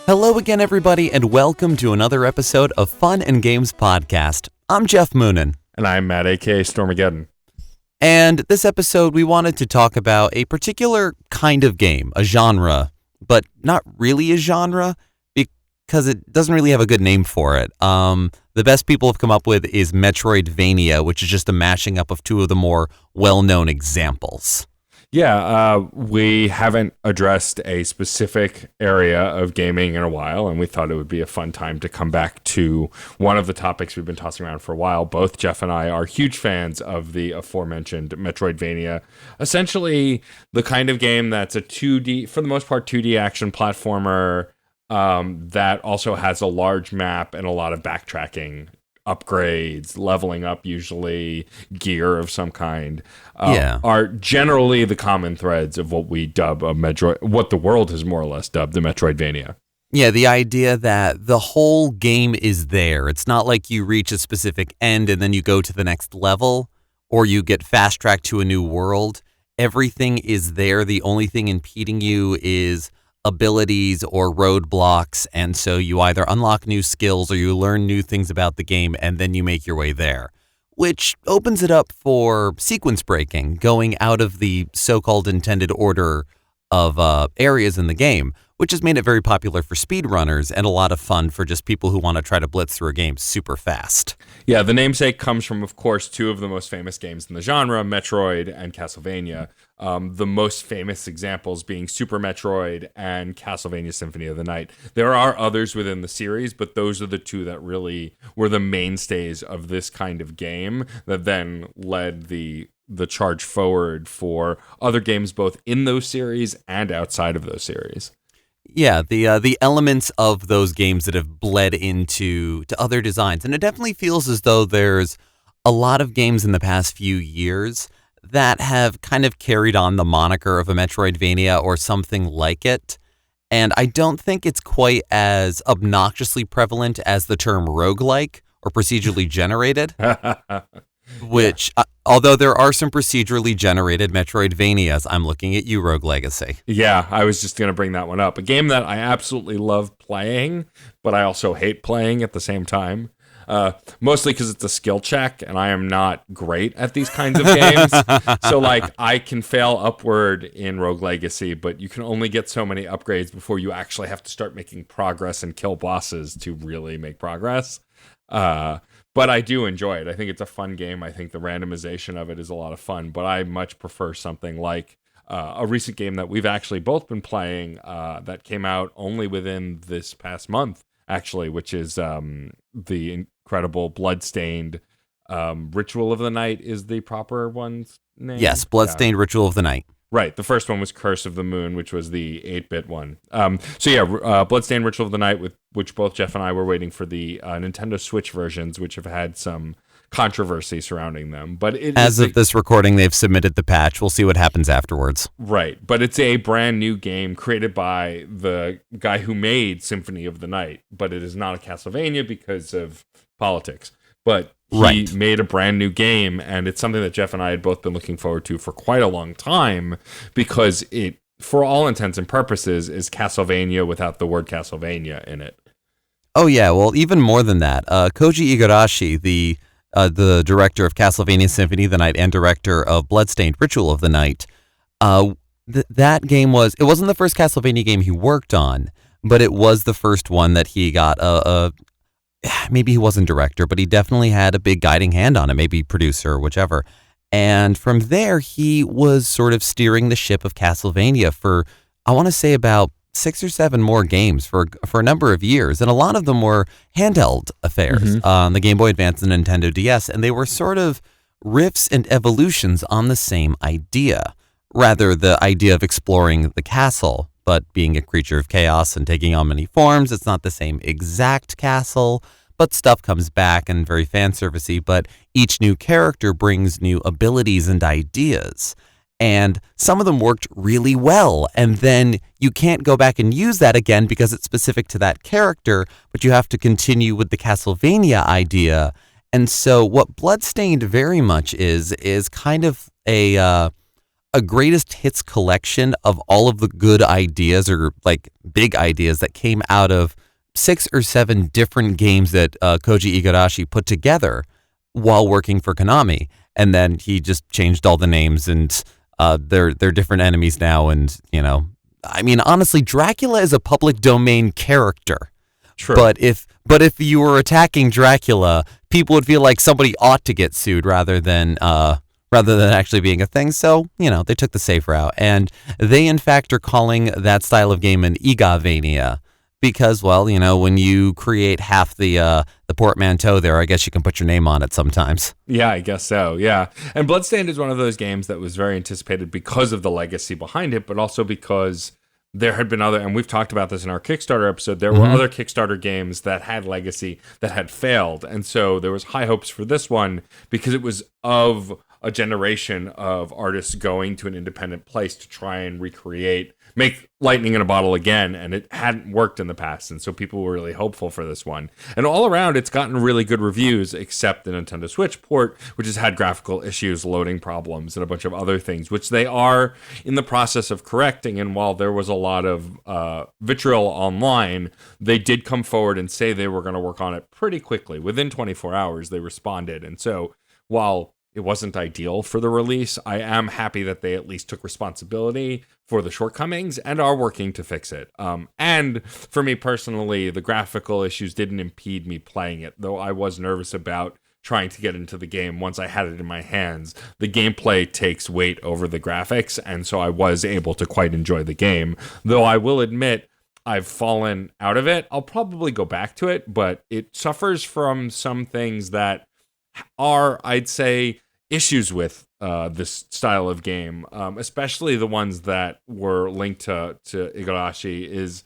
Hello again, everybody, and welcome to another episode of Fun and Games Podcast. I'm Geoff Moonen. And I'm Matt, a.k.a. Stormageddon. And this episode, we wanted to talk about a particular kind of game, a genre, but not really a genre because it doesn't really have a good name for it. The best people have come up with is Metroidvania, which is just a mashing up of two of the more well-known examples. Yeah, we haven't addressed a specific area of gaming in a while, and we thought it would be a fun time to come back to one of the topics we've been tossing around for a while. Both Geoff and I are huge fans of the aforementioned Metroidvania. Essentially, the kind of game that's a 2D, for the most part, 2D action platformer that also has a large map and a lot of backtracking, upgrades, leveling up, usually gear of some kind, are generally the common threads of what we dub a what the world has more or less dubbed the Metroidvania. Yeah, the idea that the whole game is there. It's not like you reach a specific end and then you go to the next level or you get fast-tracked to a new world. Everything is there. The only thing impeding you is abilities or roadblocks, and so you either unlock new skills or you learn new things about the game, and then you make your way there, which opens it up for sequence breaking, going out of the so-called intended order of areas in the game, which has made it very popular for speedrunners and a lot of fun for just people who want to try to blitz through a game super fast. Yeah, the namesake comes from, of course, two of the most famous games in the genre, Metroid and Castlevania. The most famous examples being Super Metroid and Castlevania Symphony of the Night. There are others within the series, but those are the two that really were the mainstays of this kind of game that then led the charge forward for other games both in those series and outside of those series. Yeah, the elements of those games that have bled into other designs. And it definitely feels as though there's a lot of games in the past few years that have kind of carried on the moniker of a Metroidvania or something like it. And I don't think it's quite as obnoxiously prevalent as the term roguelike or procedurally generated. Which, although there are some procedurally generated Metroidvanias, I'm looking at you, Rogue Legacy. Yeah, I was just going to bring that one up. A game that I absolutely love playing, but I also hate playing at the same time. Mostly because it's a skill check, and I am not great at these kinds of games. So, I can fail upward in Rogue Legacy, but you can only get so many upgrades before you actually have to start making progress and kill bosses to really make progress. But I do enjoy it. I think it's a fun game. I think the randomization of it is a lot of fun, but I much prefer something like a recent game that we've actually both been playing that came out only within this past month, actually, which is the incredible Bloodstained Ritual of the Night is the proper one's name? Yes, Bloodstained Ritual of the Night. Right. The first one was Curse of the Moon, which was the 8-bit one. Bloodstained Ritual of the Night, with which both Geoff and I were waiting for the Nintendo Switch versions, which have had some controversy surrounding them. But as of this recording, they've submitted the patch. We'll see what happens afterwards. Right. But it's a brand new game created by the guy who made Symphony of the Night. But it is not a Castlevania because of politics. But he made a brand new game, and it's something that Geoff and I had both been looking forward to for quite a long time because it, for all intents and purposes, is Castlevania without the word Castlevania in it. Oh, yeah. Well, even more than that. Koji Igarashi, the director of Castlevania Symphony of the Night and director of Bloodstained Ritual of the Night, that game it wasn't the first Castlevania game he worked on, but it was the first one that he got maybe he wasn't director, but he definitely had a big guiding hand on it, maybe producer or whichever. And from there, he was sort of steering the ship of Castlevania for, I want to say, about 6 or 7 more games for a number of years. And a lot of them were handheld affairs on the Game Boy Advance and Nintendo DS. And they were sort of riffs and evolutions on the same idea. Rather, the idea of exploring the castle, but being a creature of chaos and taking on many forms. It's not the same exact castle, but stuff comes back and very fan servicey. But each new character brings new abilities and ideas. And some of them worked really well. And then you can't go back and use that again because it's specific to that character, but you have to continue with the Castlevania idea. And so what Bloodstained very much is kind of a a greatest hits collection of all of the good ideas or like big ideas that came out of 6 or 7 different games that Koji Igarashi put together while working for Konami. And then he just changed all the names and they're different enemies now. And, I mean, honestly, Dracula is a public domain character. True. But if you were attacking Dracula, people would feel like somebody ought to get sued rather than actually being a thing. So, they took the safe route. And they, in fact, are calling that style of game an Igavania. Because, well, when you create half the portmanteau there, I guess you can put your name on it sometimes. Yeah, I guess so, yeah. And Bloodstained is one of those games that was very anticipated because of the legacy behind it, but also because there had been other, and we've talked about this in our Kickstarter episode, there were other Kickstarter games that had legacy that had failed. And so there was high hopes for this one because it was of a generation of artists going to an independent place to try and make lightning in a bottle again, and it hadn't worked in the past, and so people were really hopeful for this one. And all around, it's gotten really good reviews, except the Nintendo Switch port, which has had graphical issues, loading problems, and a bunch of other things, which they are in the process of correcting. And while there was a lot of vitriol online, they did come forward and say they were going to work on it pretty quickly. Within 24 hours, they responded. And so while it wasn't ideal for the release, I am happy that they at least took responsibility for the shortcomings and are working to fix it. And for me personally, the graphical issues didn't impede me playing it, though I was nervous about trying to get into the game once I had it in my hands. The gameplay takes weight over the graphics, and so I was able to quite enjoy the game, though I will admit I've fallen out of it. I'll probably go back to it, but it suffers from some things that are, I'd say, issues with this style of game, especially the ones that were linked to Igarashi, is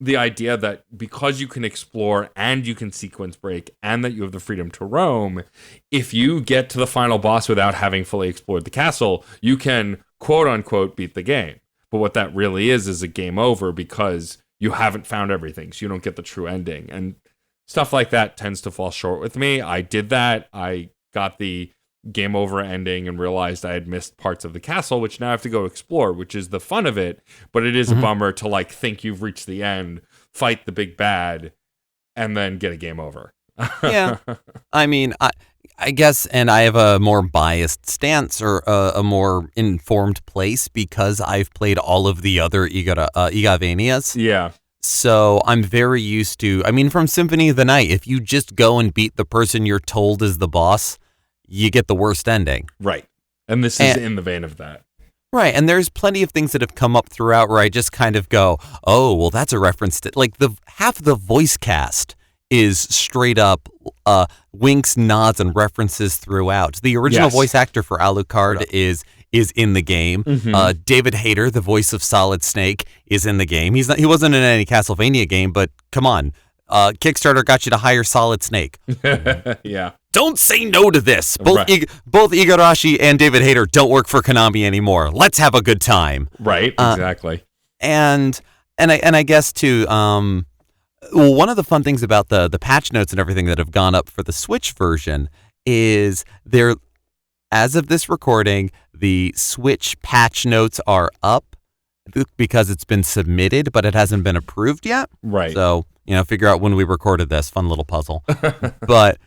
the idea that because you can explore and you can sequence break and that you have the freedom to roam, if you get to the final boss without having fully explored the castle, you can quote unquote beat the game. But what that really is a game over because you haven't found everything, so you don't get the true ending. And stuff like that tends to fall short with me. I did that. I got the game over ending and realized I had missed parts of the castle, which now I have to go explore, which is the fun of it. But it is a bummer to think you've reached the end, fight the big bad, and then get a game over. Yeah. I mean, I guess, and I have a more biased stance or a more informed place because I've played all of the other Igavanias. Yeah. So I'm very used to, from Symphony of the Night, if you just go and beat the person you're told is the boss, you get the worst ending. Right. And this is in the vein of that. Right. And there's plenty of things that have come up throughout where I just kind of go, oh, well, that's a reference to, half the voice cast is straight up winks, nods, and references throughout. The original voice actor for Alucard is in the game. David Hayter, the voice of Solid Snake, is in the game. He wasn't in any Castlevania game, but come on. Kickstarter got you to hire Solid Snake. Yeah. Don't say no to this. Both Igarashi and David Hayter don't work for Konami anymore. Let's have a good time. Right, exactly. And I guess too, one of the fun things about the patch notes and everything that have gone up for the Switch version is there, as of this recording, the Switch patch notes are up because it's been submitted, but it hasn't been approved yet. Right. So, figure out when we recorded this. Fun little puzzle. But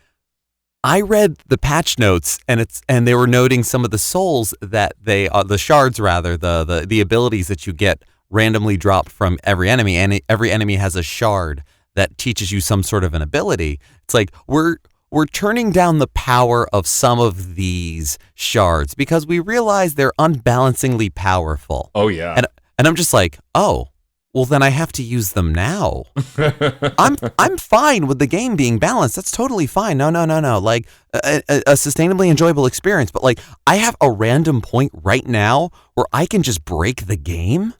I read the patch notes and they were noting some of the souls that the shards rather, the abilities that you get randomly dropped from every enemy, and every enemy has a shard that teaches you some sort of an ability. It's like we're turning down the power of some of these shards because we realize they're unbalancingly powerful. Oh yeah. And I'm just like, oh, well then I have to use them now. I'm fine with the game being balanced. That's totally fine. No. Like a sustainably enjoyable experience. But I have a random point right now where I can just break the game.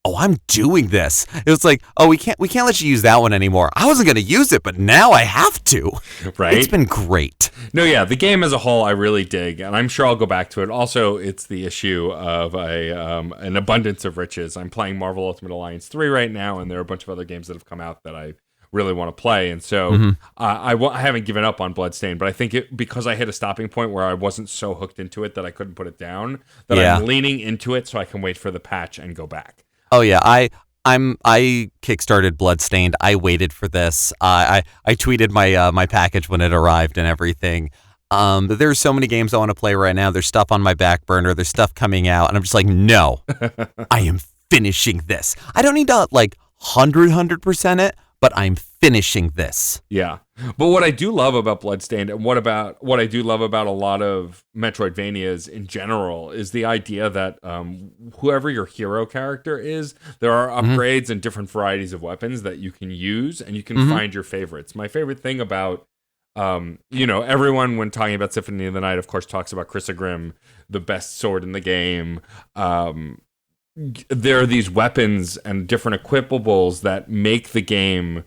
Oh, I'm doing this. It was like, oh, we can't let you use that one anymore. I wasn't going to use it, but now I have to. Right. It's been great. No, yeah, the game as a whole I really dig, and I'm sure I'll go back to it. Also, it's the issue of an abundance of riches. I'm playing Marvel Ultimate Alliance 3 right now, and there are a bunch of other games that have come out that I really want to play. And so I haven't given up on Bloodstained, but I think because I hit a stopping point where I wasn't so hooked into it that I couldn't put it down, that I'm leaning into it so I can wait for the patch and go back. Oh yeah, I kickstarted Bloodstained. I waited for this. I tweeted my package when it arrived and everything. But there's so many games I want to play right now. There's stuff on my back burner. There's stuff coming out, and I'm just like, no, I am finishing this. I don't need to 100% it, but I'm finishing this. Yeah. But what I do love about Bloodstained, and what I do love about a lot of Metroidvanias in general, is the idea that whoever your hero character is, there are upgrades and different varieties of weapons that you can use, and you can find your favorites. My favorite thing about everyone, when talking about Symphony of the Night, of course, talks about Chrysogrim, the best sword in the game. There are these weapons and different equipables that make the game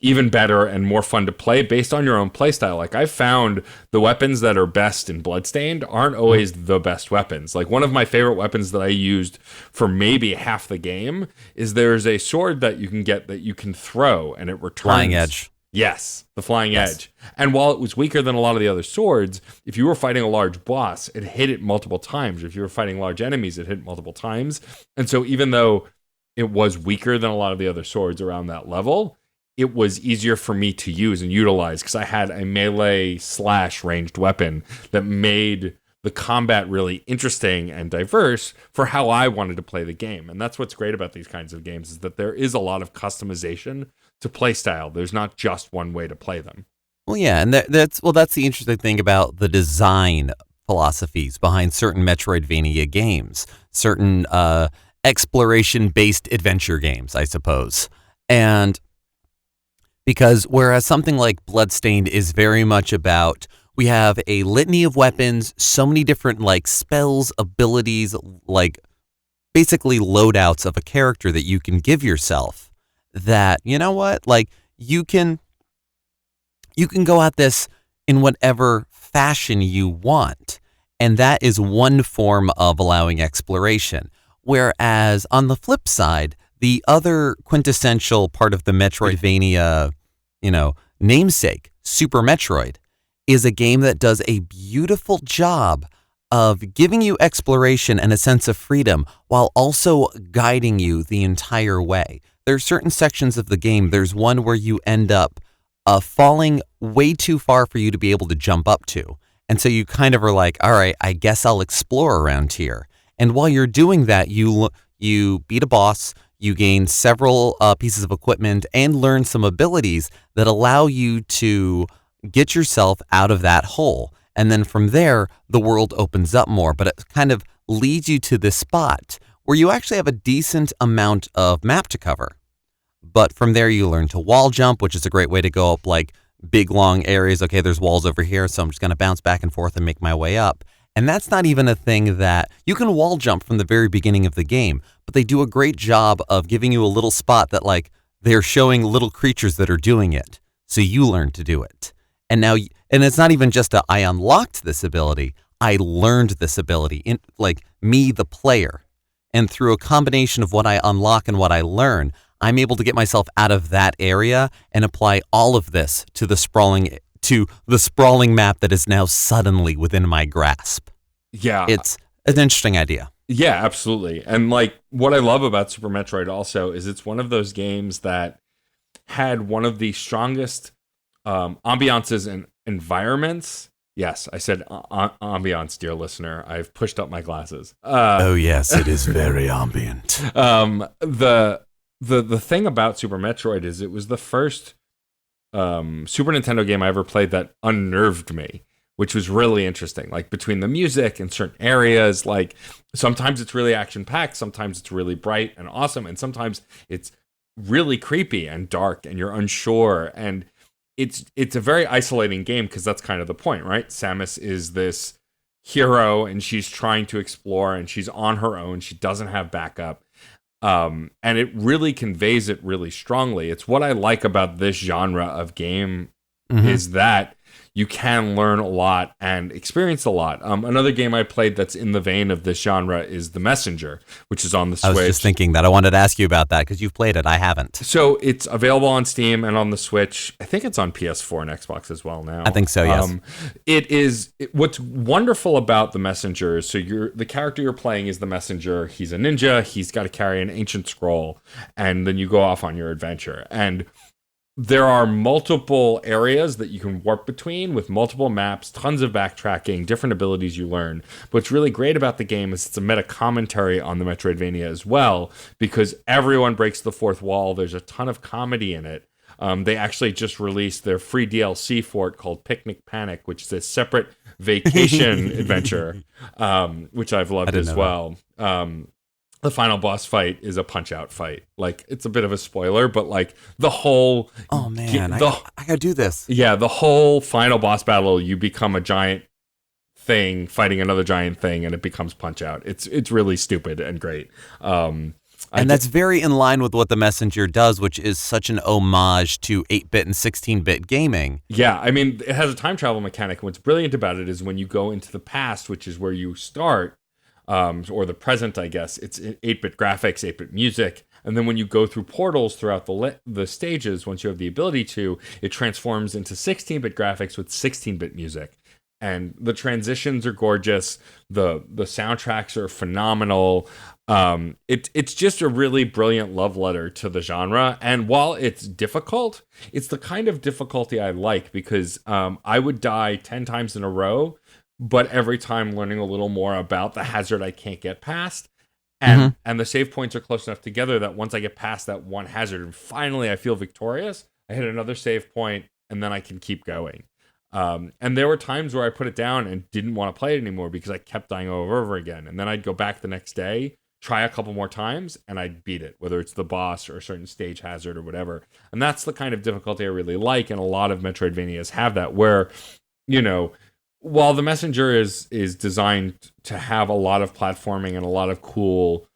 even better and more fun to play based on your own playstyle. Like, I've found the weapons that are best in Bloodstained aren't always the best weapons. Like, one of my favorite weapons that I used for maybe half the game is there's a sword that you can get that you can throw and it returns. Flying Edge. Yes, the Flying Edge. And while it was weaker than a lot of the other swords, if you were fighting a large boss, it hit it multiple times. If you were fighting large enemies, it hit multiple times. And so even though it was weaker than a lot of the other swords around that level, it was easier for me to use and utilize because I had a melee / ranged weapon that made the combat really interesting and diverse for how I wanted to play the game. And that's what's great about these kinds of games, is that there is a lot of customization to play style. There's not just one way to play them. Well, yeah, and that's the interesting thing about the design philosophies behind certain Metroidvania games, certain exploration-based adventure games, I suppose. And because whereas something like Bloodstained is very much about, we have a litany of weapons, so many different spells, abilities, basically loadouts of a character that you can give yourself, that, you know what, you can go at this in whatever fashion you want. And that is one form of allowing exploration. Whereas on the flip side, the other quintessential part of the Metroidvania, namesake, Super Metroid, is a game that does a beautiful job of giving you exploration and a sense of freedom while also guiding you the entire way. There are certain sections of the game. There's one where you end up falling way too far for you to be able to jump up to. And so you kind of are like, all right, I guess I'll explore around here. And while you're doing that, you beat a boss, you gain several pieces of equipment, and learn some abilities that allow you to get yourself out of that hole. And then from there, the world opens up more, but it kind of leads you to this spot where you actually have a decent amount of map to cover. But from there, you learn to wall jump, which is a great way to go up big, long areas. Okay, there's walls over here, so I'm just going to bounce back and forth and make my way up. And that's not even a thing that you can wall jump from the very beginning of the game, but they do a great job of giving you a little spot that they're showing little creatures that are doing it. So you learn to do it. And now, and it's not even just I unlocked this ability, I learned this ability, in me, the player. And through a combination of what I unlock and what I learn, I'm able to get myself out of that area and apply all of this to the sprawling map that is now suddenly within my grasp. Yeah. It's an interesting idea. Yeah, absolutely. And what I love about Super Metroid also is it's one of those games that had one of the strongest ambiances and environments. Yes, I said ambiance, dear listener. I've pushed up my glasses. Oh yes, it is very ambient. The thing about Super Metroid is it was the first Super Nintendo game I ever played that unnerved me, which was really interesting. Between the music and certain areas, sometimes it's really action-packed, sometimes it's really bright and awesome, and sometimes it's really creepy and dark and you're unsure. And it's a very isolating game because that's kind of the point, right? Samus is this hero and she's trying to explore and she's on her own. She doesn't have backup. And it really conveys it really strongly. It's what I like about this genre of game is that you can learn a lot and experience a lot. Another game I played that's in the vein of this genre is The Messenger, which is on the Switch. I was just thinking that I wanted to ask you about that because you've played it. I haven't. So it's available on Steam and on the Switch. I think it's on PS4 and Xbox as well now. I think so, yes. What's wonderful about The Messenger is the character you're playing is the messenger. He's a ninja. He's got to carry an ancient scroll, and then you go off on your adventure. And there are multiple areas that you can warp between with multiple maps, tons of backtracking, different abilities you learn. What's really great about the game is it's a meta commentary on the Metroidvania as well, because everyone breaks the fourth wall. There's a ton of comedy in it. They actually just released their free DLC for it called Picnic Panic, which is a separate vacation adventure, which I've loved as well. The final boss fight is a punch-out fight. Like, it's a bit of a spoiler, but like the whole... Oh man, I gotta do this. Yeah, the whole final boss battle, you become a giant thing fighting another giant thing, and it becomes punch-out. It's really stupid and great. And that's very in line with what The Messenger does, which is such an homage to 8-bit and 16-bit gaming. Yeah, I mean, it has a time travel mechanic. What's brilliant about it is when you go into the past, which is where you start, or the present, I guess, it's 8-bit graphics, 8-bit music. And then when you go through portals throughout the stages, once you have the ability to, it transforms into 16-bit graphics with 16-bit music. And the transitions are gorgeous. The soundtracks are phenomenal. It's just a really brilliant love letter to the genre. And while it's difficult, it's the kind of difficulty I like, because I would die 10 times in a row, but every time learning a little more about the hazard I can't get past. And the save points are close enough together that once I get past that one hazard and finally I feel victorious, I hit another save point and then I can keep going. And there were times where I put it down and didn't want to play it anymore because I kept dying over again. And then I'd go back the next day, try a couple more times, and I'd beat it, whether it's the boss or a certain stage hazard or whatever. And that's the kind of difficulty I really like. And a lot of Metroidvanias have that, where, you know, while The Messenger is designed to have a lot of platforming and a lot of cool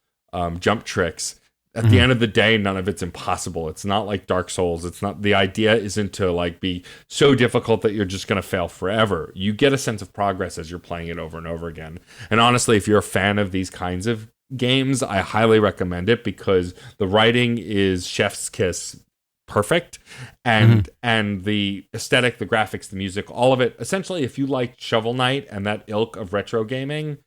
jump tricks, at the end of the day, none of it's impossible. It's not like Dark Souls. It's not, the idea isn't to like be so difficult that you're just going to fail forever. You get a sense of progress as you're playing it over and over again. And honestly, if you're a fan of these kinds of games, I highly recommend it, because the writing is chef's kiss perfect, and the aesthetic, the graphics, the music, all of it. Essentially, if you like Shovel Knight and that ilk of retro gaming,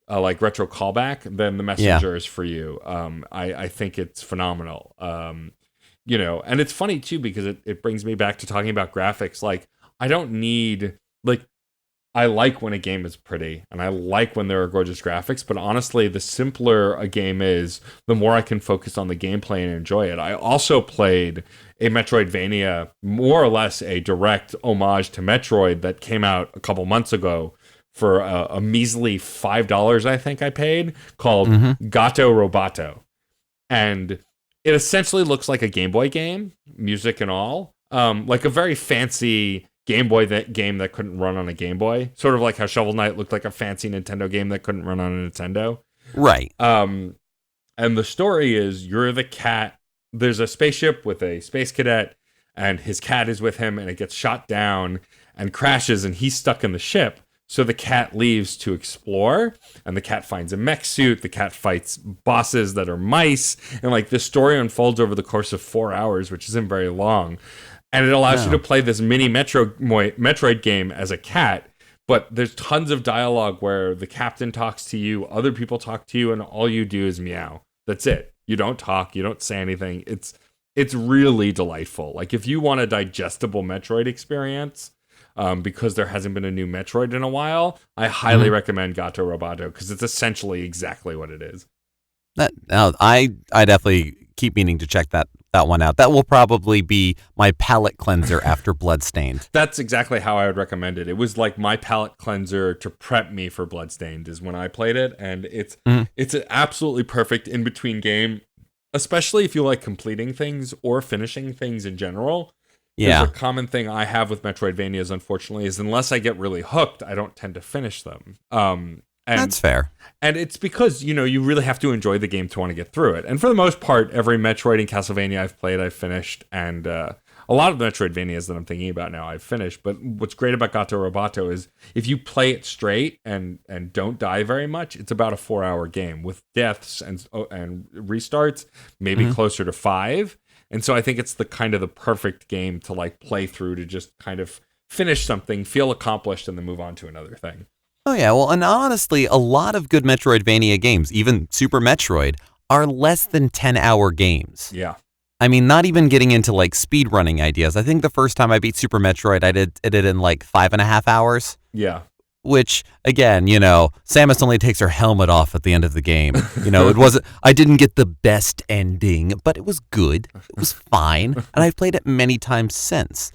like retro callback, then The Messenger is for you. I think it's phenomenal. You know, and it's funny too, because it brings me back to talking about graphics. Like, I don't need, like, I like when a game is pretty, and I like when there are gorgeous graphics, but honestly, the simpler a game is, the more I can focus on the gameplay and enjoy it. I also played a Metroidvania, more or less a direct homage to Metroid, that came out a couple months ago for a measly $5, I think I paid, called Gato Roboto. And it essentially looks like a Game Boy game, music and all, like a very fancy Game Boy game that couldn't run on a Game Boy, sort of like how Shovel Knight looked like a fancy Nintendo game that couldn't run on a Nintendo. Right. And the story is, you're the cat. There's a spaceship with a space cadet, and his cat is with him, and it gets shot down and crashes, and he's stuck in the ship. So the cat leaves to explore, and the cat finds a mech suit. The cat fights bosses that are mice, and like this story unfolds over the course of 4 hours, which isn't very long. And it allows you to play this mini Metroid game as a cat, but there's tons of dialogue where the captain talks to you, other people talk to you, and all you do is meow. That's it. You don't talk, you don't say anything. It's really delightful. Like, if you want a digestible Metroid experience, because there hasn't been a new Metroid in a while, I highly recommend Gato Roboto, because it's essentially exactly what it is. I definitely keep meaning to check that one out. That will probably be my palate cleanser after Bloodstained. That's exactly how I would recommend it. It was like my palate cleanser to prep me for Bloodstained is when I played it, and it's an absolutely perfect in-between game, especially if you like completing things or finishing things in general. Yeah. There's a common thing I have with Metroidvanias, unfortunately, is unless I get really hooked, I don't tend to finish them. And that's fair. And it's because, you know, you really have to enjoy the game to want to get through it. And for the most part, every Metroid and Castlevania I've played, I've finished. And a lot of the Metroidvanias that I'm thinking about now I've finished. But what's great about Gato Roboto is if you play it straight and don't die very much, it's about a 4-hour game with deaths and restarts, maybe closer to 5. And so I think it's the perfect game to like play through to just kind of finish something, feel accomplished, and then move on to another thing. Oh, yeah. Well, and honestly, a lot of good Metroidvania games, even Super Metroid, are less than 10-hour games. Yeah. I mean, not even getting into like speed running ideas. I think the first time I beat Super Metroid, I did it in like 5.5 hours. Yeah. Which, again, Samus only takes her helmet off at the end of the game. I didn't get the best ending, but it was good. It was fine. And I've played it many times since.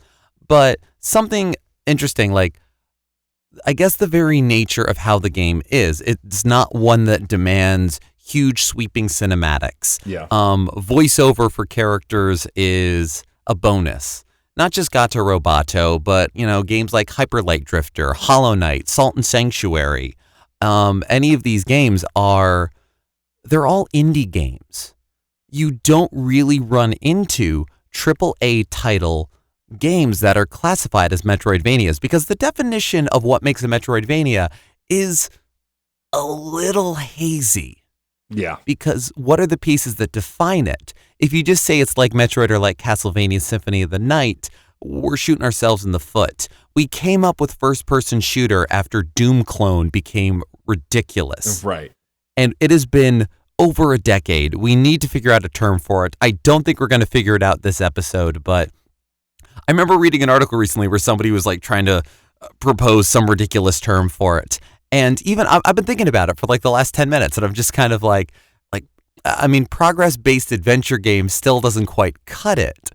But something interesting, like, I guess the very nature of how the game is, it's not one that demands huge sweeping cinematics. Yeah. Voiceover for characters is a bonus. Not just Gato Roboto, but, games like Hyper Light Drifter, Hollow Knight, Salt and Sanctuary. Any of these games they're all indie games. You don't really run into AAA title games that are classified as Metroidvanias because the definition of what makes a Metroidvania is a little hazy. Yeah. Because what are the pieces that define it? If you just say it's like Metroid or like Castlevania Symphony of the Night, we're shooting ourselves in the foot. We came up with first-person shooter after Doom Clone became ridiculous. Right. And it has been over a decade. We need to figure out a term for it. I don't think we're going to figure it out this episode, but I remember reading an article recently where somebody was like trying to propose some ridiculous term for it. And even I've been thinking about it for like the last 10 minutes, and I'm just kind of like, progress-based adventure game still doesn't quite cut it.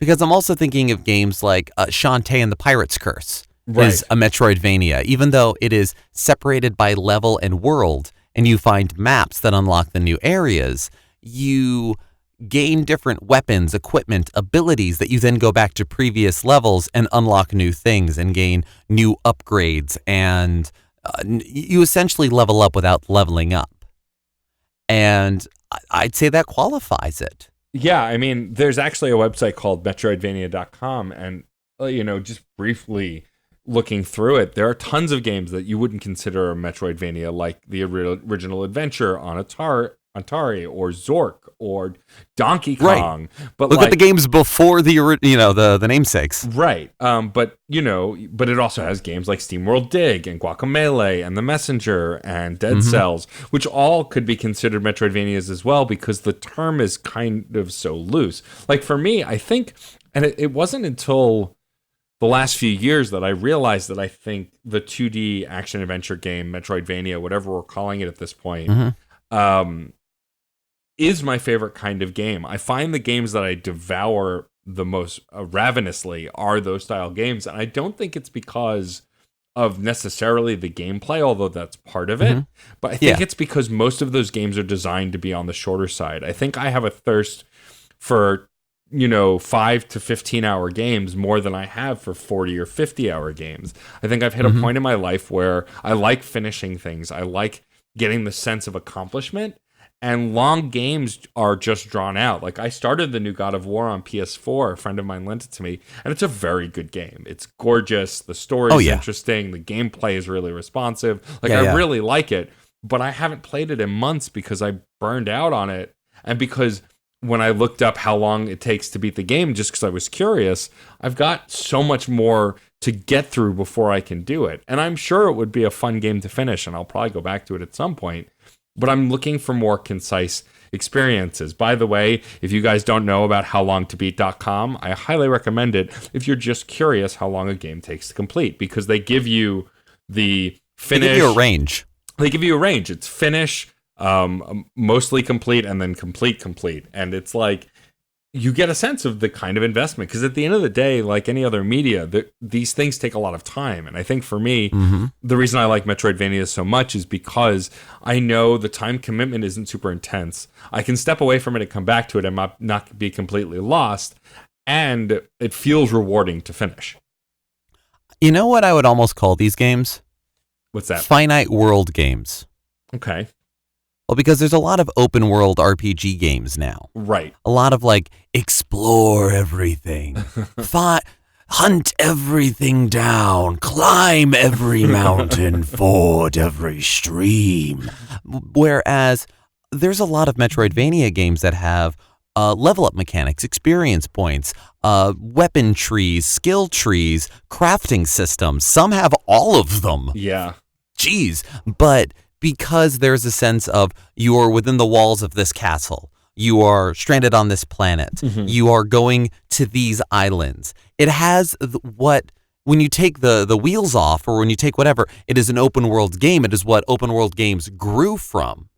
Because I'm also thinking of games like Shantae and the Pirate's Curse is a Metroidvania, even though it is separated by level and world, and you find maps that unlock the new areas. You gain different weapons, equipment, abilities that you then go back to previous levels and unlock new things and gain new upgrades, and you essentially level up without leveling up. And I'd say that qualifies it. Yeah, I mean, there's actually a website called Metroidvania.com, and, just briefly looking through it, there are tons of games that you wouldn't consider a Metroidvania, like the original Adventure on Atari or Zork or Donkey Kong. Right. But look at the games before the namesakes. Right. But it also has games like SteamWorld Dig and Guacamelee and The Messenger and Dead Cells, which all could be considered Metroidvanias as well because the term is kind of so loose. Like for me, I think, and it wasn't until the last few years that I realized that I think the 2D action adventure game, Metroidvania, whatever we're calling it at this point, is my favorite kind of game. I find the games that I devour the most ravenously are those style games. And I don't think it's because of necessarily the gameplay, although that's part of it. But I think it's because most of those games are designed to be on the shorter side. I think I have a thirst for 5 to 15 hour games more than I have for 40 or 50 hour games. I think I've hit a point in my life where I like finishing things. I like getting the sense of accomplishment, and long games are just drawn out. Like I started the new God of War on PS4. A friend of mine lent it to me, and it's a very good game. It's gorgeous. The story is interesting. The gameplay is really responsive. I really like it, but I haven't played it in months because I burned out on it. And because when I looked up how long it takes to beat the game, just because I was curious, I've got so much more to get through before I can do it. And I'm sure it would be a fun game to finish, and I'll probably go back to it at some point. But I'm looking for more concise experiences. By the way, if you guys don't know about howlongtobeat.com, I highly recommend it if you're just curious how long a game takes to complete, because they give you the finish. They give you a range. They give you a range. It's finish, mostly complete, and then complete. And it's like, you get a sense of the kind of investment, because at the end of the day, like any other media, these things take a lot of time. And I think for me, the reason I like Metroidvania so much is because I know the time commitment isn't super intense. I can step away from it and come back to it and not be completely lost. And it feels rewarding to finish. You know what I would almost call these games? What's that? Finite world games. Okay. Well, because there's a lot of open world RPG games now. Right. A lot of like explore everything, hunt everything down, climb every mountain, ford every stream. Whereas there's a lot of Metroidvania games that have level up mechanics, experience points, weapon trees, skill trees, crafting systems. Some have all of them. Yeah. Jeez. But because there's a sense of you are within the walls of this castle, you are stranded on this planet, you are going to these islands. It has when you take the wheels off, or when you take whatever, it is an open world game. It is what open world games grew from.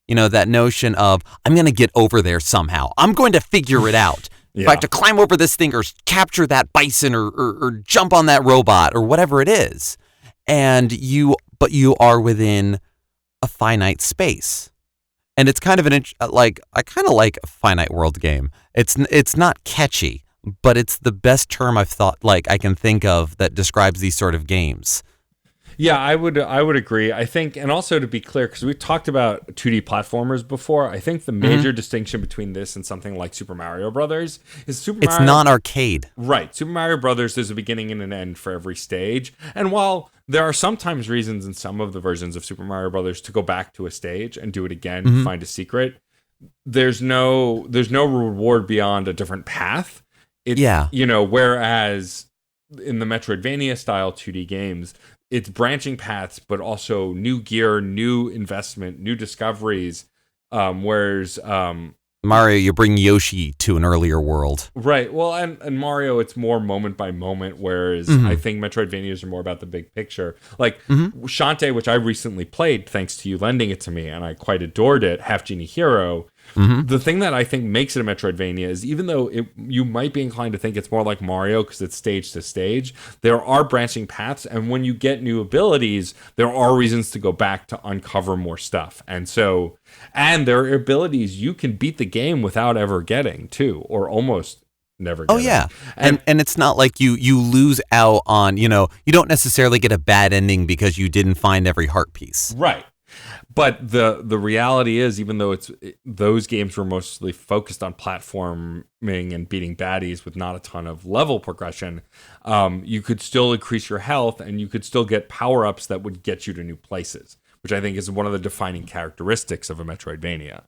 You know, that notion of, I'm going to get over there somehow. I'm going to figure it out. Yeah. If I have to climb over this thing or capture that bison or jump on that robot or whatever it is. But you are within a finite space. And it's kind of I kind of like a finite world game. It's not catchy, but it's the best term I can think of that describes these sort of games. Yeah, I would agree. I think, and also to be clear, because we talked about 2D platformers before, I think the major distinction between this and something like Super Mario Brothers is it's non-arcade. Right. Super Mario Brothers, there's a beginning and an end for every stage. And while there are sometimes reasons in some of the versions of Super Mario Brothers to go back to a stage and do it again, find a secret, there's no reward beyond a different path. Whereas in the Metroidvania style 2D games, it's branching paths, but also new gear, new investment, new discoveries. Whereas Mario, you bring Yoshi to an earlier world. Right. Well, and Mario, it's more moment by moment, whereas I think Metroidvanias are more about the big picture. Like Shantae, which I recently played, thanks to you lending it to me, and I quite adored it, Half Genie Hero. The thing that I think makes it a Metroidvania is, even though you might be inclined to think it's more like Mario because it's stage to stage, there are branching paths, and when you get new abilities, there are reasons to go back to uncover more stuff. And there are abilities you can beat the game without ever getting too, or almost never getting. Oh yeah. And it's not like you lose out on, you don't necessarily get a bad ending because you didn't find every heart piece. Right. But the reality is, even though those games were mostly focused on platforming and beating baddies with not a ton of level progression, you could still increase your health and you could still get power-ups that would get you to new places, which I think is one of the defining characteristics of a Metroidvania.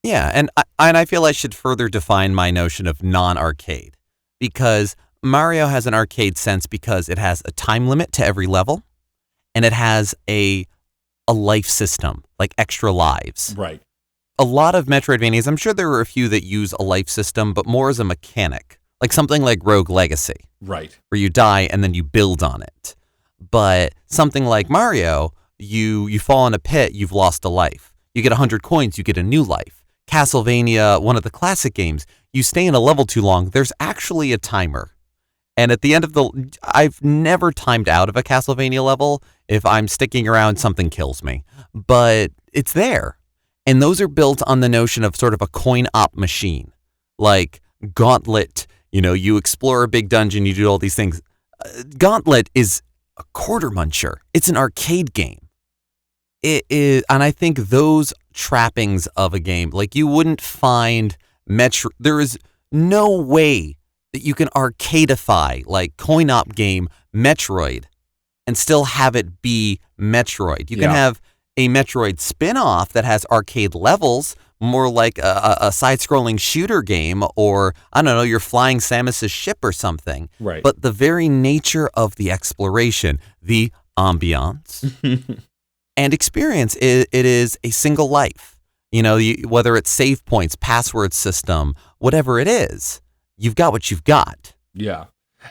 Yeah, and I feel I should further define my notion of non-arcade, because Mario has an arcade sense because it has a time limit to every level, and it has a life system, like extra lives. Right. A lot of Metroidvanias, I'm sure there are a few that use a life system, but more as a mechanic, like something like Rogue Legacy. Right. Where you die and then you build on it. But something like Mario, you fall in a pit, you've lost a life. You get 100 coins, you get a new life. Castlevania, one of the classic games, you stay in a level too long, there's actually a timer. And at the end of I've never timed out of a Castlevania level. If I'm sticking around, something kills me. But it's there. And those are built on the notion of sort of a coin op machine. Like Gauntlet, you explore a big dungeon, you do all these things. Gauntlet is a quarter muncher. It's an arcade game. It is, and I think those trappings of a game, like you wouldn't find there is no way that you can arcadeify, like coin-op game Metroid, and still have it be Metroid. You can have a Metroid spin-off that has arcade levels, more like a side-scrolling shooter game, or, I don't know, you're flying Samus's ship or something. Right. But the very nature of the exploration, the ambiance, and experience, it is a single life. Whether it's save points, password system, whatever it is, you've got what you've got. Yeah.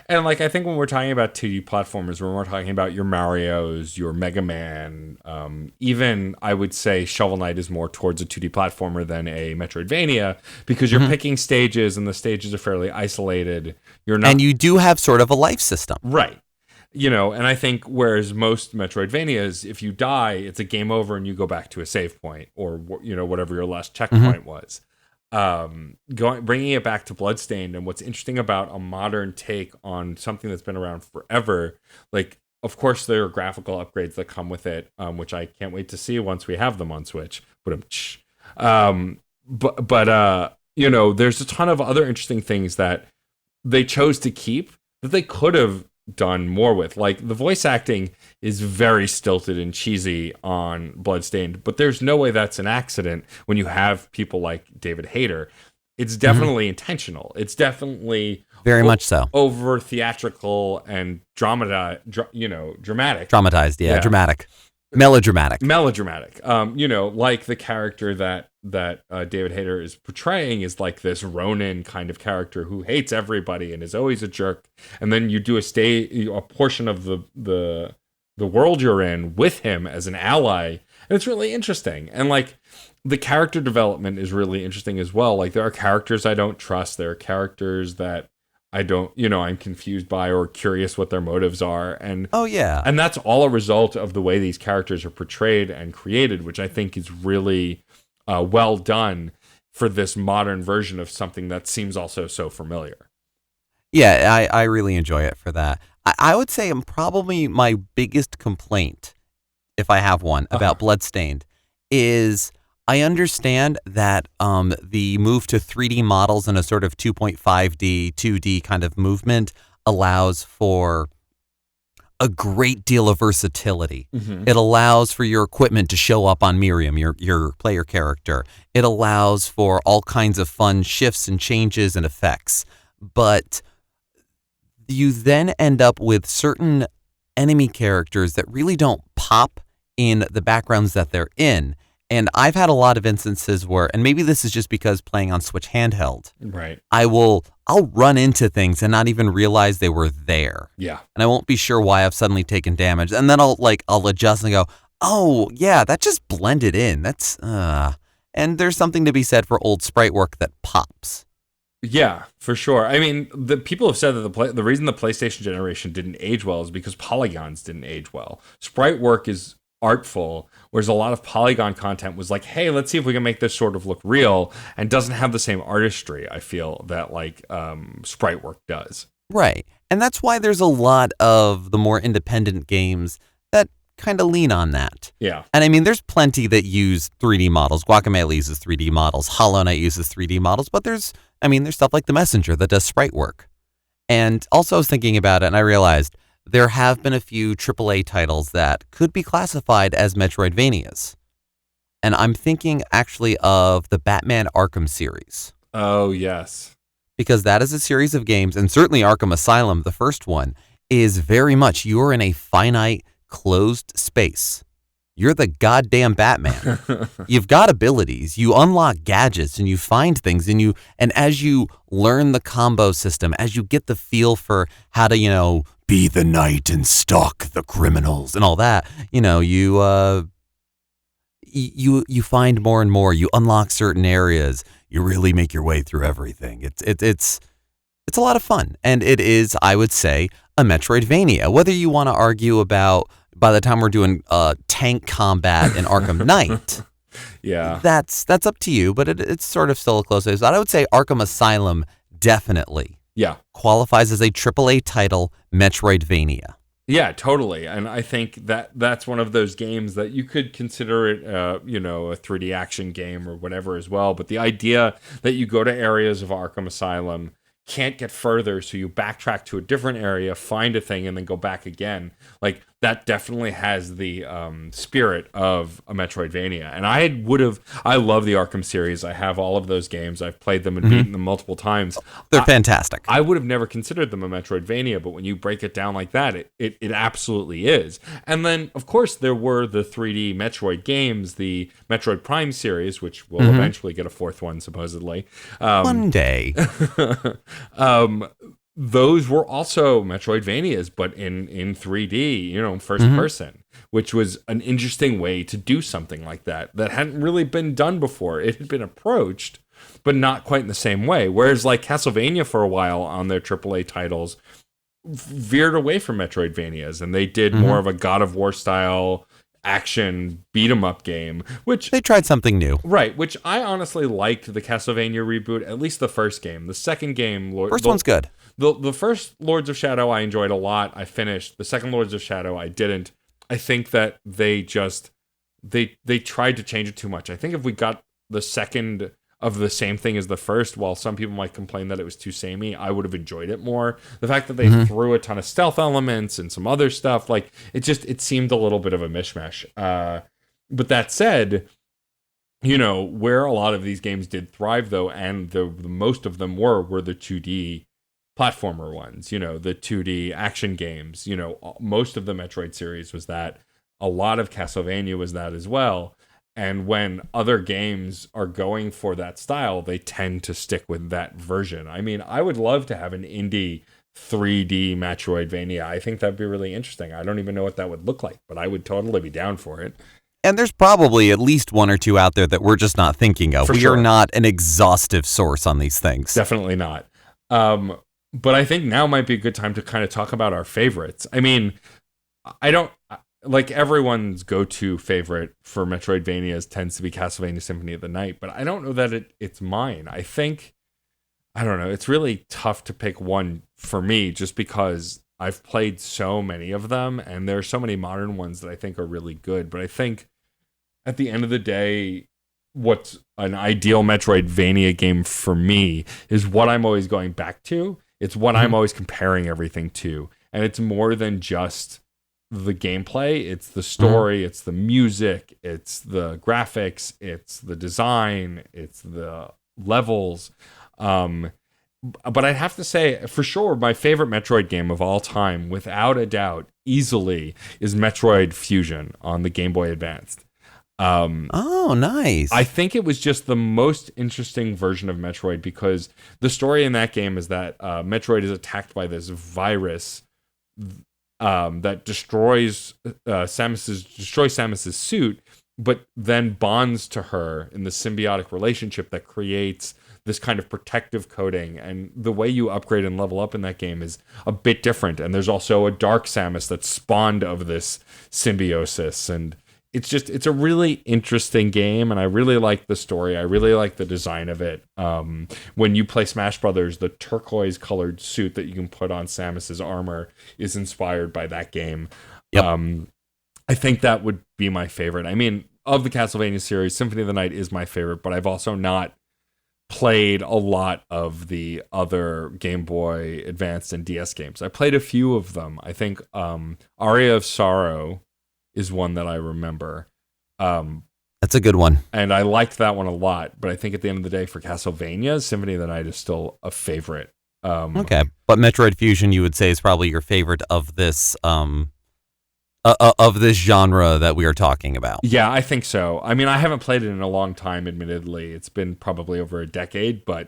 And I think when we're talking about 2D platformers, when we're talking about your Marios, your Mega Man, even I would say Shovel Knight is more towards a 2D platformer than a Metroidvania, because you're picking stages and the stages are fairly isolated. And you do have sort of a life system. Right. And I think whereas most Metroidvanias, if you die, it's a game over and you go back to a save point or, whatever your last checkpoint was. Bringing it back to Bloodstained, and what's interesting about a modern take on something that's been around forever, like of course, there are graphical upgrades that come with it, which I can't wait to see once we have them on Switch. But you know, there's a ton of other interesting things that they chose to keep that they could have done more with. Like, the voice acting is very stilted and cheesy on Bloodstained, but there's no way that's an accident when you have people like David Hayter. It's definitely intentional. It's definitely very much so over theatrical and dramatic. Dramatized, yeah. Dramatic. Melodramatic. You know, like the character that David Hayter is portraying is like this Ronin kind of character who hates everybody and is always a jerk. And then you do a portion of the world you're in with him as an ally, and it's really interesting. And like, the character development is really interesting as well. Like, there are characters I don't trust. There are characters that I'm confused by or curious what their motives are. And and that's all a result of the way these characters are portrayed and created, which I think is really well done for this modern version of something that seems also so familiar. Yeah, I really enjoy it for that. I would say probably my biggest complaint, if I have one, about Bloodstained is I understand that the move to 3D models and a sort of 2.5D, 2D kind of movement allows for a great deal of versatility. It allows for your equipment to show up on Miriam, your player character. It allows for all kinds of fun shifts and changes and effects. But you then end up with certain enemy characters that really don't pop in the backgrounds that they're in. And I've had a lot of instances where, and maybe this is just because playing on Switch handheld, right? I'll run into things and not even realize they were there. Yeah. And I won't be sure why I've suddenly taken damage. And then I'll adjust and go, oh yeah, that just blended in. That's, and there's something to be said for old sprite work that pops. Yeah, for sure. I mean, the people have said that the reason the PlayStation generation didn't age well is because polygons didn't age well. Sprite work is artful, whereas a lot of polygon content was like, hey, let's see if we can make this sort of look real, and doesn't have the same artistry, I feel, that like sprite work does. Right. And that's why there's a lot of the more independent games that kind of lean on that. Yeah. And I mean, there's plenty that use 3D models. Guacamelee uses 3D models. Hollow Knight uses 3D models, but there's stuff like The Messenger that does sprite work. And also I was thinking about it and I realized there have been a few AAA titles that could be classified as Metroidvanias. And I'm thinking actually of the Batman Arkham series. Oh, yes. Because that is a series of games, and certainly Arkham Asylum, the first one, is very much you're in a finite, closed space. You're the goddamn Batman. You've got abilities. You unlock gadgets and you find things and as you learn the combo system, as you get the feel for how to, be the knight and stalk the criminals and all that, you find more and more. You unlock certain areas. You really make your way through everything. It's a lot of fun, and it is, I would say, a Metroidvania. Whether you want to argue about by the time we're doing tank combat in Arkham Knight, yeah, that's up to you. But it's sort of still a close race. But I would say Arkham Asylum definitely qualifies as a AAA title, Metroidvania. Yeah, totally. And I think that's one of those games that you could consider it, a 3D action game or whatever as well. But the idea that you go to areas of Arkham Asylum, can't get further, so you backtrack to a different area, find a thing, and then go back again. Like, that definitely has the spirit of a Metroidvania. And I love the Arkham series. I have all of those games. I've played them and beaten them multiple times. They're fantastic. I would have never considered them a Metroidvania, but when you break it down like that, it absolutely is. And then, of course, there were the 3D Metroid games, the Metroid Prime series, which will eventually get a fourth one, supposedly. One day. Those were also Metroidvanias, but in 3D, first person, which was an interesting way to do something like that hadn't really been done before. It had been approached, but not quite in the same way. Whereas like Castlevania for a while on their AAA titles veered away from Metroidvanias, and they did more of a God of War style action beat 'em up game, which they tried something new, right? Which I honestly liked the Castlevania reboot, at least the first game. The second game, one's good. The first Lords of Shadow I enjoyed a lot. I finished. The second Lords of Shadow I didn't. I think that they tried to change it too much. I think if we got the second of the same thing as the first, while some people might complain that it was too samey, I would have enjoyed it more. The fact that they threw a ton of stealth elements and some other stuff, like it seemed a little bit of a mishmash. But that said, where a lot of these games did thrive though, and the most of them were the 2D platformer ones, the 2D action games. Most of the Metroid series was that. A lot of Castlevania was that as well. And when other games are going for that style, they tend to stick with that version. I mean, I would love to have an indie 3D Metroidvania. I think that'd be really interesting. I don't even know what that would look like, but I would totally be down for it. And there's probably at least one or two out there that we're just not thinking of. We are not an exhaustive source on these things. Definitely not. But I think now might be a good time to kind of talk about our favorites. I mean, I don't... Like, everyone's go-to favorite for Metroidvanias tends to be Castlevania Symphony of the Night, but I don't know that it's mine. I don't know, it's really tough to pick one for me just because I've played so many of them, and there are so many modern ones that I think are really good, but I think at the end of the day, what's an ideal Metroidvania game for me is what I'm always going back to. It's what I'm always comparing everything to, and it's more than just the gameplay. It's the story, it's the music, it's the graphics, it's the design, it's the levels. But I'd have to say, for sure, my favorite Metroid game of all time, without a doubt, easily, is Metroid Fusion on the Game Boy Advanced. Oh, nice. I think it was just the most interesting version of Metroid because the story in that game is that Metroid is attacked by this virus that destroys Samus's suit, but then bonds to her in the symbiotic relationship that creates this kind of protective coating. And the way you upgrade and level up in that game is a bit different. And there's also a dark Samus that's spawned of this symbiosis. And it's a really interesting game, and I really like the story. I really like the design of it. When you play Smash Brothers, the turquoise colored suit that you can put on Samus's armor is inspired by that game. Yep. I think that would be my favorite. I mean, of the Castlevania series, Symphony of the Night is my favorite, but I've also not played a lot of the other Game Boy Advanced and DS games. I played a few of them. I think Aria of Sorrow is one that I remember. That's a good one. And I liked that one a lot, but I think at the end of the day for Castlevania, Symphony of the Night is still a favorite. Okay, but Metroid Fusion you would say is probably your favorite of this genre that we are talking about. Yeah, I think so. I mean, I haven't played it in a long time, admittedly. It's been probably over a decade, but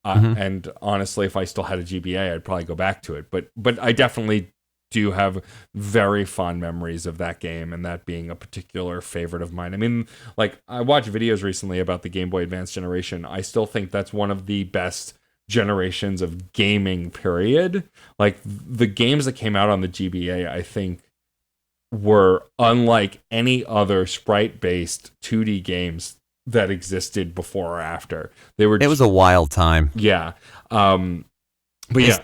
and honestly, if I still had a GBA, I'd probably go back to it. But I definitely do have very fond memories of that game and that being a particular favorite of mine. I mean, like, I watched videos recently about the Game Boy Advance generation. I still think that's one of the best generations of gaming, period. Like, the games that came out on the GBA, I think, were unlike any other sprite-based 2D games that existed before or after. It was a wild time. Yeah. But yeah,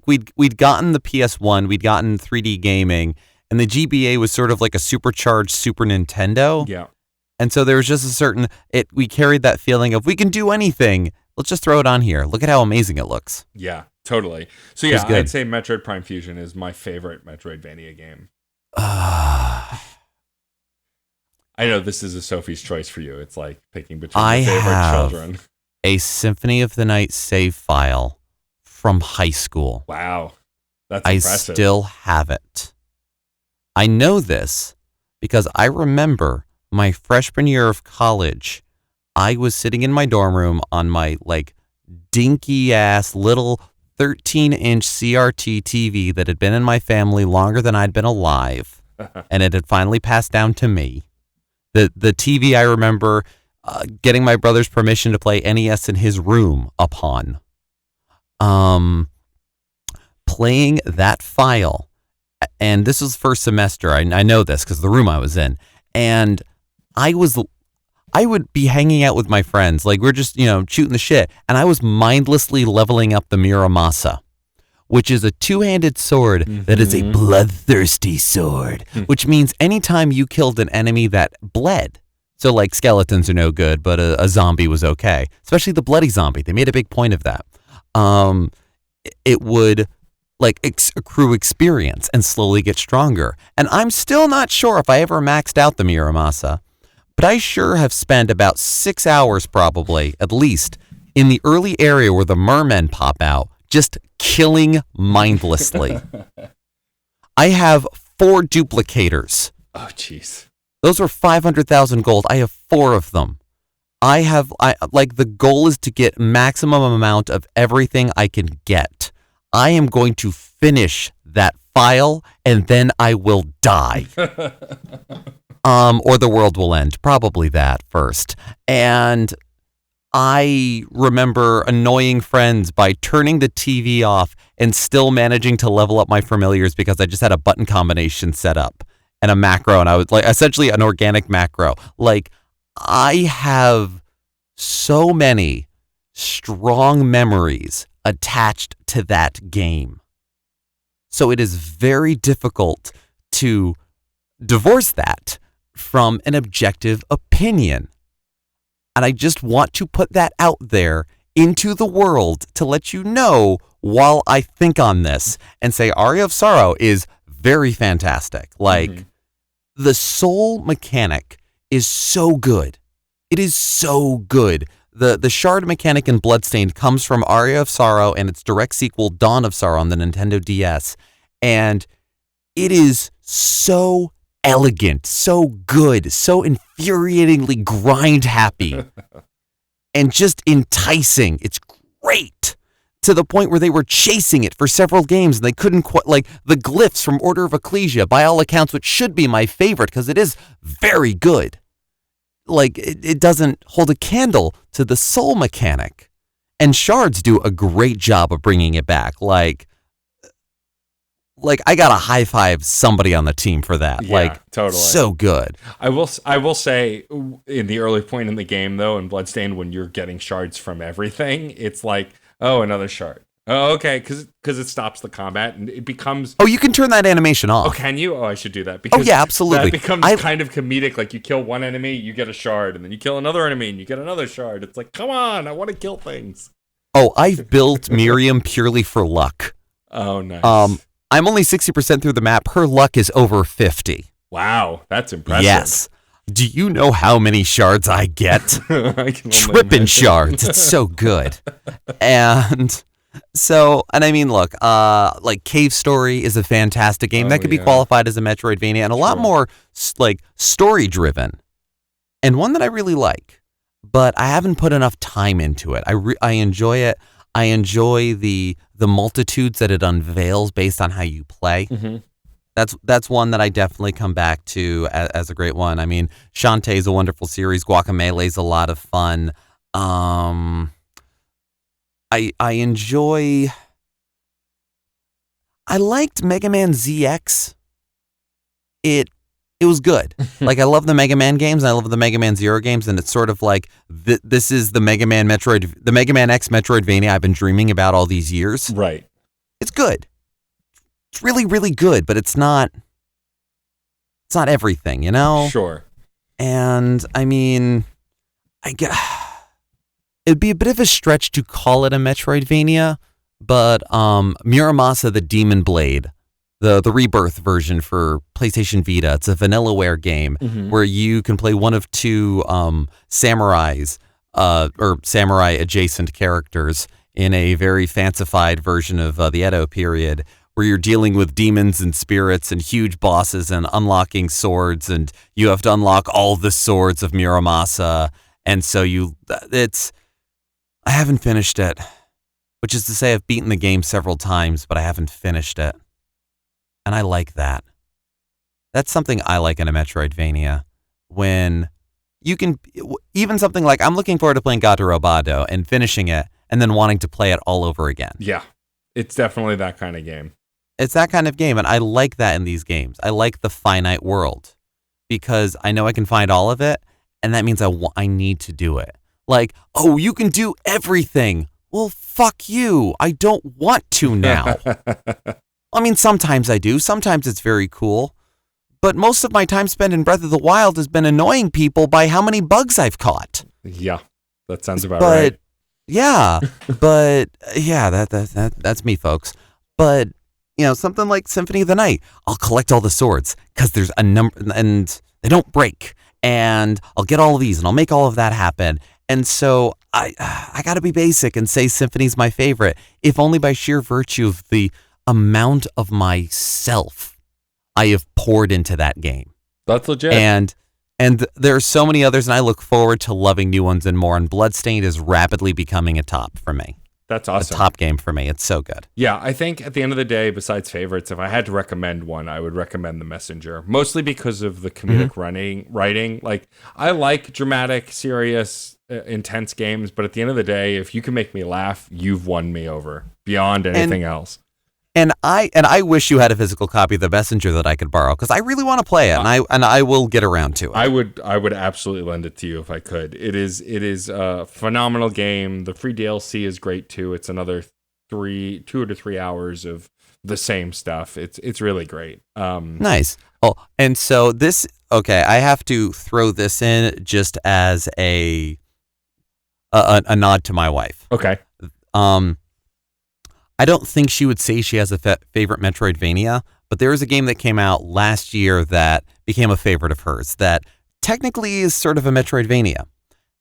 we'd gotten the PS1, we'd gotten 3D gaming, and the GBA was sort of like a supercharged Super Nintendo. Yeah. And so there was just we carried that feeling of we can do anything. Let's just throw it on here. Look at how amazing it looks. Yeah, totally. So yeah, I'd say Metroid Prime Fusion is my favorite Metroidvania game. I know this is a Sophie's choice for you. It's like picking between your favorite children. A Symphony of the Night save file from high school. Wow. That's impressive. I still have it. I know this because I remember my freshman year of college, I was sitting in my dorm room on my dinky ass little 13-inch CRT TV that had been in my family longer than I'd been alive, and it had finally passed down to me. The TV I remember getting my brother's permission to play NES in his room upon. Playing that file, and this was first semester. I know this because the room I was in, and I would be hanging out with my friends, like we're just shooting the shit, and I was mindlessly leveling up the Muramasa, which is a two-handed sword that is a bloodthirsty sword, which means anytime you killed an enemy that bled, so like skeletons are no good, but a zombie was okay, especially the bloody zombie. They made a big point of that. It would like accrue experience and slowly get stronger. And I'm still not sure if I ever maxed out the Muramasa, but I sure have spent about 6 hours probably, at least, in the early area where the mermen pop out, just killing mindlessly. I have 4 duplicators. Oh, jeez. Those were 500,000 gold. I have 4 of them. The goal is to get maximum amount of everything I can get. I am going to finish that file and then I will die. Or the world will end. Probably that first. And I remember annoying friends by turning the TV off and still managing to level up my familiars because I just had a button combination set up and a macro, and I was like essentially an organic macro. Like, I have so many strong memories attached to that game. So it is very difficult to divorce that from an objective opinion. And I just want to put that out there into the world to let you know while I think on this and say Aria of Sorrow is very fantastic. Like, the soul mechanic is so good. It is so good. The shard mechanic in Bloodstained comes from Aria of Sorrow and its direct sequel, Dawn of Sorrow, on the Nintendo DS. And it is so elegant, so good, so infuriatingly grind happy, and just enticing. It's great. To the point where they were chasing it for several games and they couldn't quite, like the glyphs from Order of Ecclesia, by all accounts, which should be my favorite because it is very good. Like, it doesn't hold a candle to the soul mechanic. And shards do a great job of bringing it back. Like I got to high five somebody on the team for that. Yeah, like, totally. So good. I will say, in the early point in the game, though, in Bloodstained, when you're getting shards from everything, it's like, oh, another shard. Oh, okay, because it stops the combat and it becomes... Oh, you can turn that animation off. Oh, can you? Oh, I should do that. Because yeah, absolutely. That becomes kind of comedic. Like, you kill one enemy, you get a shard, and then you kill another enemy, and you get another shard. It's like, come on, I want to kill things. Oh, I've built Miriam purely for luck. Oh, nice. I'm only 60% through the map. Her luck is over 50. Wow, that's impressive. Yes. Do you know how many shards I get? I Tripping shards. It's so good. And I mean, look, like Cave Story is a fantastic game. That could be qualified as a Metroidvania and a lot more like story driven. And one that I really like, but I haven't put enough time into it. I enjoy it. I enjoy the multitudes that it unveils based on how you play. Mm-hmm. That's one that I definitely come back to as a great one. I mean, Shantae is a wonderful series. Guacamelee is a lot of fun. I enjoy. I liked Mega Man ZX. It was good. Like, I love the Mega Man games and I love the Mega Man Zero games, and it's sort of like this is the Mega Man X Metroidvania I've been dreaming about all these years. Right. It's good. It's really, really good, but it's not everything, you know? Sure. And I mean, it'd be a bit of a stretch to call it a Metroidvania, but Muramasa the Demon Blade, the Rebirth version for PlayStation Vita, it's a Vanillaware game where you can play one of 2 samurais or samurai adjacent characters in a very fancified version of the Edo period, where you're dealing with demons and spirits and huge bosses and unlocking swords, and you have to unlock all the swords of Muramasa. And so I haven't finished it, which is to say I've beaten the game several times, but I haven't finished it. And I like that. That's something I like in a Metroidvania, when you can, even something like, I'm looking forward to playing Gato Roboto and finishing it and then wanting to play it all over again. Yeah, it's definitely that kind of game. It's that kind of game, and I like that in these games. I like the finite world because I know I can find all of it, and that means I need to do it. Like, oh, you can do everything. Well, fuck you. I don't want to now. I mean, sometimes I do. Sometimes it's very cool. But most of my time spent in Breath of the Wild has been annoying people by how many bugs I've caught. Yeah, that sounds about right. Yeah, that's me, folks. But, something like Symphony of the Night, I'll collect all the swords because there's a number and they don't break. And I'll get all of these and I'll make all of that happen. And so I got to be basic and say Symphony's my favorite, if only by sheer virtue of the amount of myself I have poured into that game. That's legit. And there are so many others, and I look forward to loving new ones and more. And Bloodstained is rapidly becoming a top for me. That's awesome. A top game for me. It's so good. Yeah, I think at the end of the day, besides favorites, if I had to recommend one, I would recommend The Messenger, mostly because of the comedic writing. Like, I like dramatic, serious, intense games, but at the end of the day, if you can make me laugh, you've won me over beyond anything else. And I wish you had a physical copy of The Messenger that I could borrow, because I really want to play it, and I will get around to it. I would absolutely lend it to you if I could. It is a phenomenal game. The free DLC is great too. It's another 2 to 3 hours of the same stuff. It's really great. Nice. Oh, and so I have to throw this in just as a nod to my wife. Okay. I don't think she would say she has a favorite Metroidvania, but there is a game that came out last year that became a favorite of hers that technically is sort of a Metroidvania.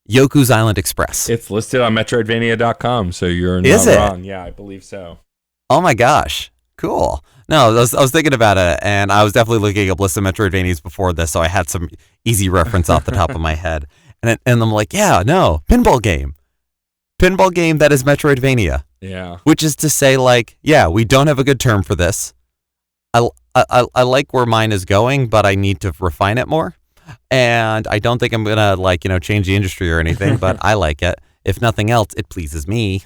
Yoku's Island Express. It's listed on Metroidvania.com, so you're not wrong. Yeah, I believe so. Oh my gosh. Cool. No, I was thinking about it, and I was definitely looking up lists of Metroidvanias before this, so I had some easy reference off the top of my head. And I'm like, yeah, no, pinball game. Pinball game that is Metroidvania. Yeah. Which is to say, like, yeah, we don't have a good term for this. I like where mine is going, but I need to refine it more. And I don't think I'm going to, change the industry or anything, but I like it. If nothing else, it pleases me.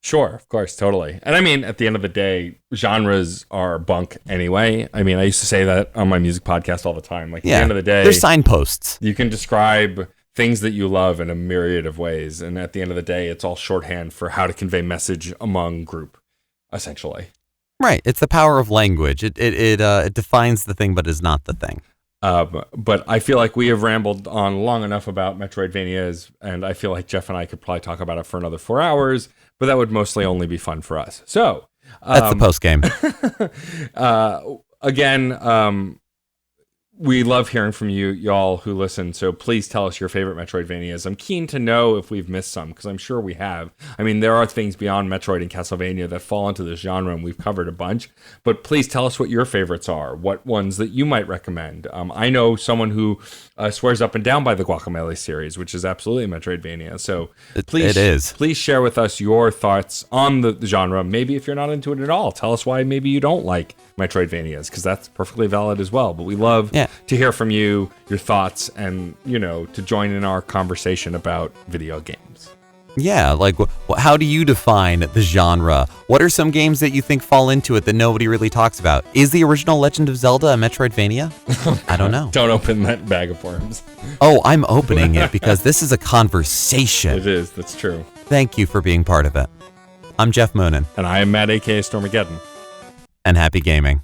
Sure, of course, totally. And I mean, at the end of the day, genres are bunk anyway. I mean, I used to say that on my music podcast all the time. Like, at the end of the day, they're signposts. You can describe things that you love in a myriad of ways. And at the end of the day, it's all shorthand for how to convey message among group, essentially. Right. It's the power of language. It defines the thing, but is not the thing. But I feel like we have rambled on long enough about Metroidvanias, and I feel like Geoff and I could probably talk about it for another 4 hours, but that would mostly only be fun for us. So that's the post game. Again, we love hearing from you, y'all who listen. So please tell us your favorite Metroidvanias. I'm keen to know if we've missed some, because I'm sure we have. I mean, there are things beyond Metroid and Castlevania that fall into this genre, and we've covered a bunch. But please tell us what your favorites are, what ones that you might recommend. I know someone who swears up and down by the Guacamelee series, which is absolutely a Metroidvania. So please share with us your thoughts on the genre. Maybe if you're not into it at all, tell us why maybe you don't like Metroidvanias, because that's perfectly valid as well. But we love to hear from you, your thoughts, and to join in our conversation about video games. Yeah, like how do you define the genre? What are some games that you think fall into it that nobody really talks about? Is the original Legend of Zelda a Metroidvania? I don't know. Don't open that bag of worms. Oh, I'm opening it because this is a conversation. It is. That's true. Thank you for being part of it. I'm Geoff Moonen. And I am Matt, a.k.a. Stormageddon. And happy gaming.